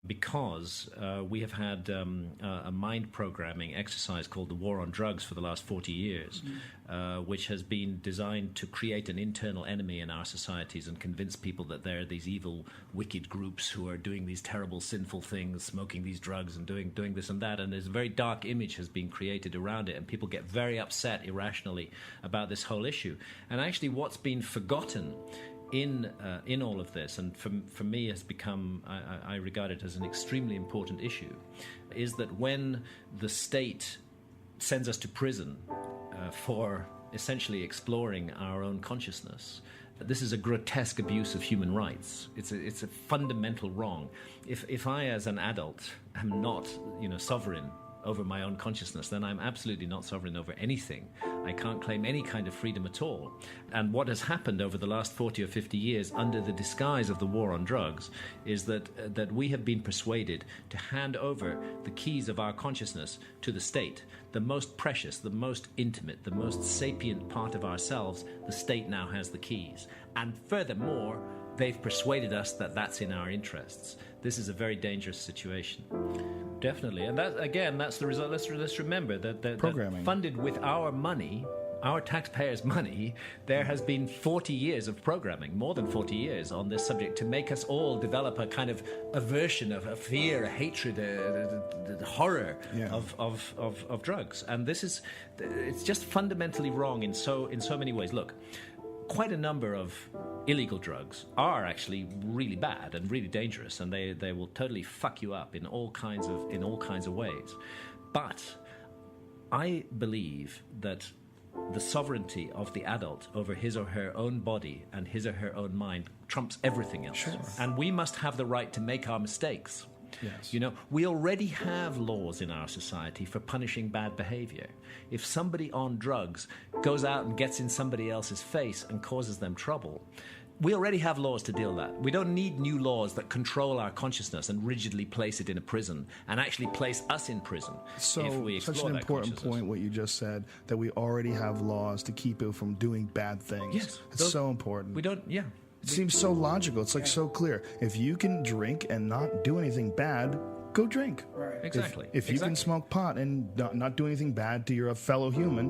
because we have had a mind programming exercise called the War on Drugs for the last 40 years, which has been designed to create an internal enemy in our societies and convince people that there are these evil, wicked groups who are doing these terrible, sinful things, smoking these drugs and doing this and that. And there's a very dark image has been created around it, and people get very upset irrationally about this whole issue. And actually what's been forgotten in all of this, and for me has become, I regard it as an extremely important issue, is that when the state sends us to prison for essentially exploring our own consciousness, this is a grotesque abuse of human rights. It's a fundamental wrong. If I, as an adult, am not, sovereign over my own consciousness, then I'm absolutely not sovereign over anything. I can't claim any kind of freedom at all. And what has happened over the last 40 or 50 years under the disguise of the war on drugs is that we have been persuaded to hand over the keys of our consciousness to the state. The most precious, the most intimate, the most sapient part of ourselves, the state now has the keys. And furthermore, they've persuaded us that that's in our interests. This is a very dangerous situation. Definitely. And that, again, that's the result. Let's remember that funded with our money, our taxpayers' money, there has been 40 years of programming, more than 40 years on this subject to make us all develop a kind of aversion, of a fear, a hatred, the horror of drugs. And it's just fundamentally wrong in so many ways. Look, quite a number of illegal drugs are actually really bad and really dangerous, and they will totally fuck you up in all kinds of ways. But I believe that the sovereignty of the adult over his or her own body and his or her own mind trumps everything else. Sure. And we must have the right to make our mistakes. Yes. We already have laws in our society for punishing bad behavior. If somebody on drugs goes out and gets in somebody else's face and causes them trouble, we already have laws to deal with that. We don't need new laws that control our consciousness and rigidly place it in a prison and actually place us in prison. So, if we such an important point, what you just said, that we already have laws to keep people from doing bad things. Yes. It's so important. It seems so logical. It's like so clear. If you can drink and not do anything bad, go drink. Right. Exactly. If you can smoke pot and not do anything bad to your fellow human,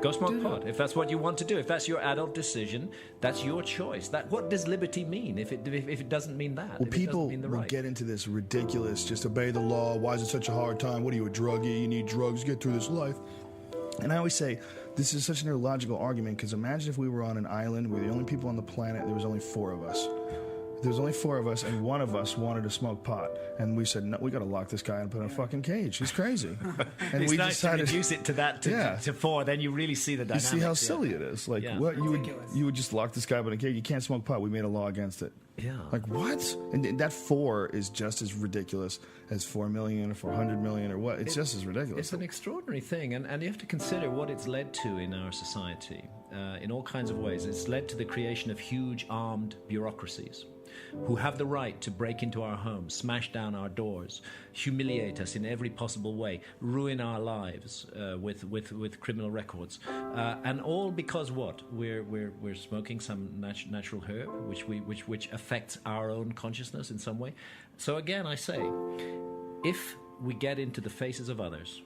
go smoke pot. If that's what you want to do, if that's your adult decision, that's your choice. What does liberty mean if it doesn't mean that? Well, people will get into this ridiculous, just obey the law. Why is it such a hard time? What are you, a druggie? You need drugs to get through this life. And I always say, this is such an illogical argument, because imagine if we were on an island, we're the only people on the planet, there was only 4 of us. There was only 4 of us, and one of us wanted to smoke pot. And we said, no, we got to lock this guy and put in a fucking cage. He's crazy. And it's we nice decided to reduce it to that, to 4, then you really see the dynamics. You see how silly it is. Like, what, you would just lock this guy up in a cage. You can't smoke pot. We made a law against it. Yeah. Like, what? And that 4 is just as ridiculous as 4 million or 400 million or what. It's just as ridiculous. It's an extraordinary thing, and you have to consider what it's led to in our society in all kinds of ways. It's led to the creation of huge armed bureaucracies who have the right to break into our homes, smash down our doors, humiliate us in every possible way, ruin our lives with criminal records, and all because what? We're smoking some natural herb, which affects our own consciousness in some way. So again, I say, if we get into the faces of others,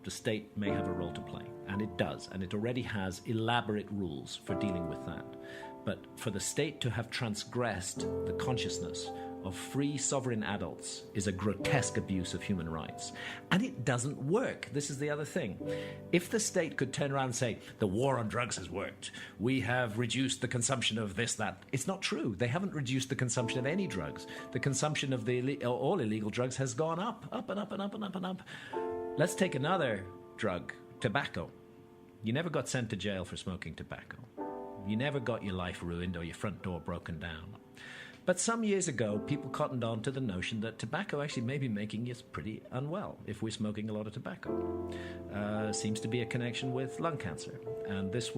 the state may have a role to play, and it does, and it already has elaborate rules for dealing with that. But for the state to have transgressed the consciousness of free sovereign adults is a grotesque abuse of human rights. And it doesn't work. This is the other thing. If the state could turn around and say, the war on drugs has worked, we have reduced the consumption of this, that, it's not true. They haven't reduced the consumption of any drugs. The consumption of all illegal drugs has gone up and up and up and up and up. Let's take another drug, tobacco. You never got sent to jail for smoking tobacco. You never got your life ruined or your front door broken down. But some years ago, people cottoned on to the notion that tobacco actually may be making us pretty unwell if we're smoking a lot of tobacco. Seems to be a connection with lung cancer. And this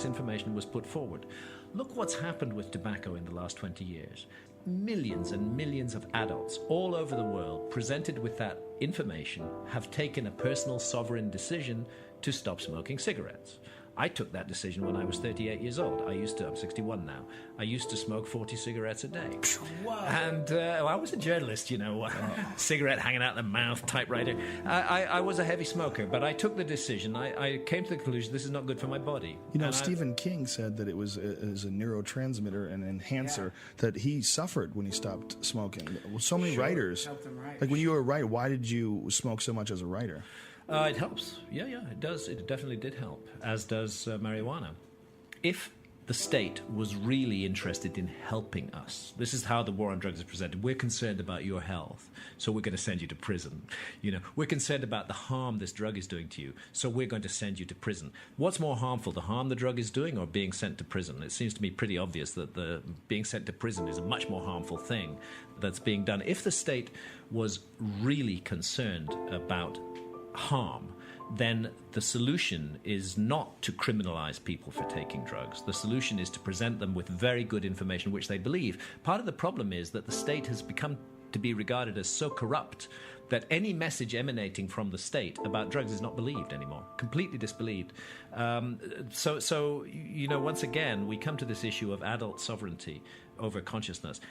information was put forward. Look what's happened with tobacco in the last 20 years. Millions and millions of adults all over the world presented with that information have taken a personal sovereign decision to stop smoking cigarettes. I took that decision when I was 38 years old. I'm 61 now. I used to smoke 40 cigarettes a day. Wow. And I was a journalist, cigarette hanging out the mouth, typewriter. I was a heavy smoker, but I took the decision. I came to the conclusion this is not good for my body. Stephen King said that it was a neurotransmitter and enhancer that he suffered when he stopped smoking. Well, so many writers. Helped him write. Like when you were a writer, why did you smoke so much as a writer? It helps. Yeah, it does. It definitely did help, as does marijuana. If the state was really interested in helping us, this is how the war on drugs is presented. We're concerned about your health, so we're going to send you to prison. We're concerned about the harm this drug is doing to you, so we're going to send you to prison. What's more harmful, the harm the drug is doing or being sent to prison? It seems to me pretty obvious that the being sent to prison is a much more harmful thing that's being done. If the state was really concerned about harm, then the solution is not to criminalize people for taking drugs. The solution is to present them with very good information which they believe. Part of the problem is that the state has become to be regarded as so corrupt that any message emanating from the state about drugs is not believed anymore, completely disbelieved. So once again, we come to this issue of adult sovereignty over consciousness.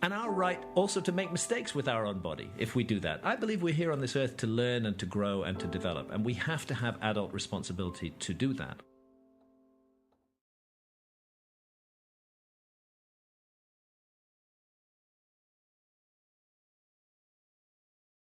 And our right also to make mistakes with our own body if we do that. I believe we're here on this earth to learn and to grow and to develop, and we have to have adult responsibility to do that.